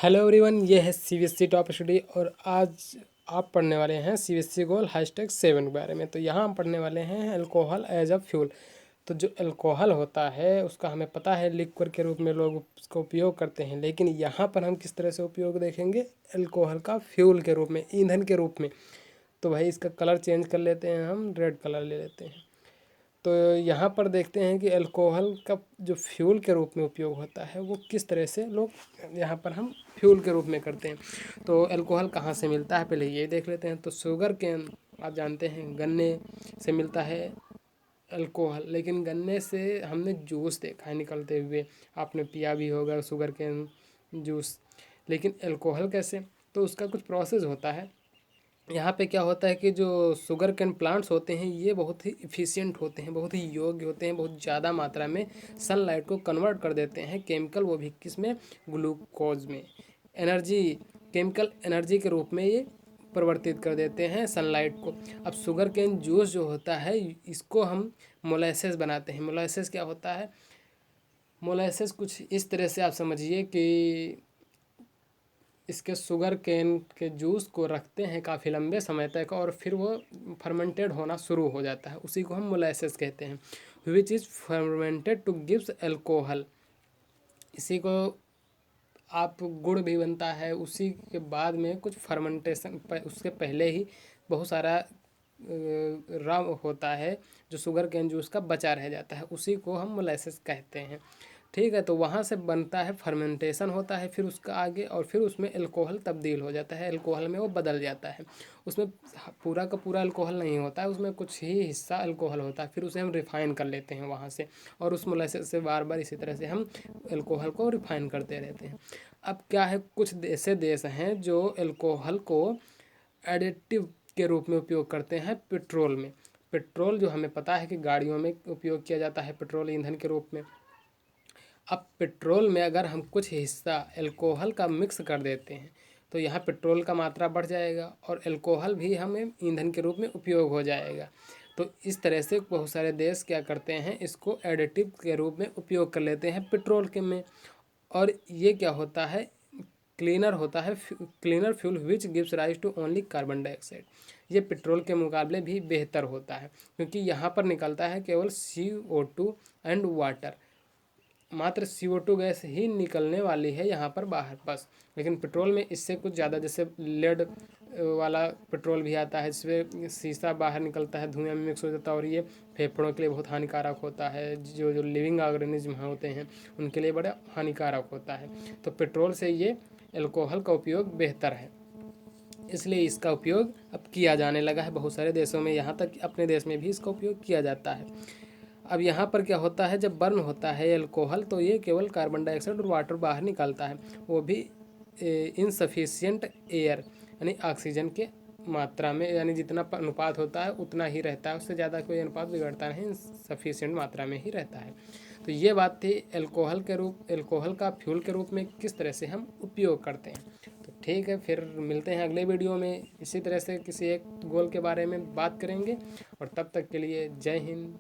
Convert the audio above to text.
Hello everyone, ये है CBSE top study और आज आप पढ़ने वाले हैं सीबीएसई गोल्ड #7 के बारे में। तो यहाँ हम पढ़ने वाले हैं अल्कोहल एज अ फ्यूल। तो जो अल्कोहल होता है उसका हमें पता है लिक्विड के रूप में लोग उसका उपयोग करते हैं, लेकिन यहाँ पर हम किस तरह से उपयोग देखेंगे अल्कोहल का फ्यूल के रूप में, ईंधन के रूप में। तो भाई इसका कलर चेंज कर लेते हैं, हम रेड कलर ले लेते हैं। तो यहाँ पर देखते हैं कि अल्कोहल का जो फ्यूल के रूप में उपयोग होता है वो किस तरह से लोग यहाँ पर हम फ्यूल के रूप में करते हैं। तो अल्कोहल कहाँ से मिलता है पहले ये देख लेते हैं। तो शुगर केन आप जानते हैं गन्ने से मिलता है अल्कोहल, लेकिन गन्ने से हमने जूस देखा है निकलते हुए, आपने पिया भी होगा शुगर केन जूस। लेकिन अल्कोहल कैसे? तो उसका कुछ प्रोसेस होता है। यहाँ पे क्या होता है कि जो शुगर कैन प्लांट्स होते हैं ये बहुत ही इफ़िशियंट होते हैं, बहुत ही योग्य होते हैं, बहुत ज़्यादा मात्रा में सनलाइट को कन्वर्ट कर देते हैं केमिकल, वो भी किस में, ग्लूकोज में, एनर्जी, केमिकल एनर्जी के रूप में ये परिवर्तित कर देते हैं सनलाइट को। अब शुगर कैन जूस जो होता है इसको हम मोलेसेस बनाते हैं। मोलेसेस क्या होता है? मोलेसेस कुछ इस तरह से आप समझिए कि इसके शुगर केन के जूस को रखते हैं काफ़ी लंबे समय तक और फिर वो फर्मेंटेड होना शुरू हो जाता है, उसी को हम मोलेसेस कहते हैं। Which is fermented two gives alcohol. इसी को आप गुड़ भी बनता है, उसी के बाद में कुछ फर्मेंटेशन उसके पहले ही बहुत सारा रम होता है जो शुगर केन जूस का बचा रह जाता है, उसी को हम मोलेसेस कहते हैं। ठीक है, तो वहाँ से बनता है, फर्मेंटेशन होता है फिर उसका आगे, और फिर उसमें अल्कोहल तब्दील हो जाता है, अल्कोहल में वो बदल जाता है। उसमें पूरा का पूरा अल्कोहल नहीं होता है, उसमें कुछ ही हिस्सा अल्कोहल होता है, फिर उसे हम रिफ़ाइन कर लेते हैं वहाँ से, और उस मोलेसेस से बार बार इसी तरह से हम अल्कोहल को रिफ़ाइन करते रहते हैं। अब क्या है, कुछ ऐसे देश हैं जो अल्कोहल को एडिटिव के रूप में उपयोग करते हैं पेट्रोल में। पेट्रोल जो हमें पता है कि गाड़ियों में उपयोग किया जाता है पेट्रोल ईंधन के रूप में। अब पेट्रोल में अगर हम कुछ हिस्सा अल्कोहल का मिक्स कर देते हैं तो यहाँ पेट्रोल का मात्रा बढ़ जाएगा और अल्कोहल भी हमें ईंधन के रूप में उपयोग हो जाएगा। तो इस तरह से बहुत सारे देश क्या करते हैं, इसको एडिटिव के रूप में उपयोग कर लेते हैं पेट्रोल के में। और ये क्या होता है, क्लीनर होता है, cleaner fuel which gives rise to only carbon dioxide. ये पेट्रोल के मुकाबले भी बेहतर होता है क्योंकि यहाँ पर निकलता है केवल CO2 एंड वाटर, मात्र CO2 गैस ही निकलने वाली है यहाँ पर बाहर बस। लेकिन पेट्रोल में इससे कुछ ज़्यादा, जैसे लेड वाला पेट्रोल भी आता है जिसमें शीशा बाहर निकलता है, धुआं में मिक्स हो जाता है, और ये फेफड़ों के लिए बहुत हानिकारक होता है, जो जो लिविंग ऑर्गेनिज्म होते हैं उनके लिए बड़ा हानिकारक होता है। तो पेट्रोल से ये अल्कोहल का उपयोग बेहतर है, इसलिए इसका उपयोग अब किया जाने लगा है बहुत सारे देशों में, यहाँ तक अपने देश में भी इसका उपयोग किया जाता है। अब यहाँ पर क्या होता है, जब बर्न होता है अल्कोहल तो ये केवल कार्बन डाइऑक्साइड और वाटर बाहर निकालता है, वो भी इनसफिशिएंट एयर यानी ऑक्सीजन के मात्रा में, यानी जितना अनुपात होता है उतना ही रहता है, उससे ज़्यादा कोई अनुपात बिगड़ता नहीं, सफिशिएंट मात्रा में ही रहता है। तो ये बात थी अल्कोहल का फ्यूल के रूप में किस तरह से हम उपयोग करते हैं। तो ठीक है, फिर मिलते हैं अगले वीडियो में, इसी तरह से किसी एक गोल के बारे में बात करेंगे, और तब तक के लिए जय हिंद।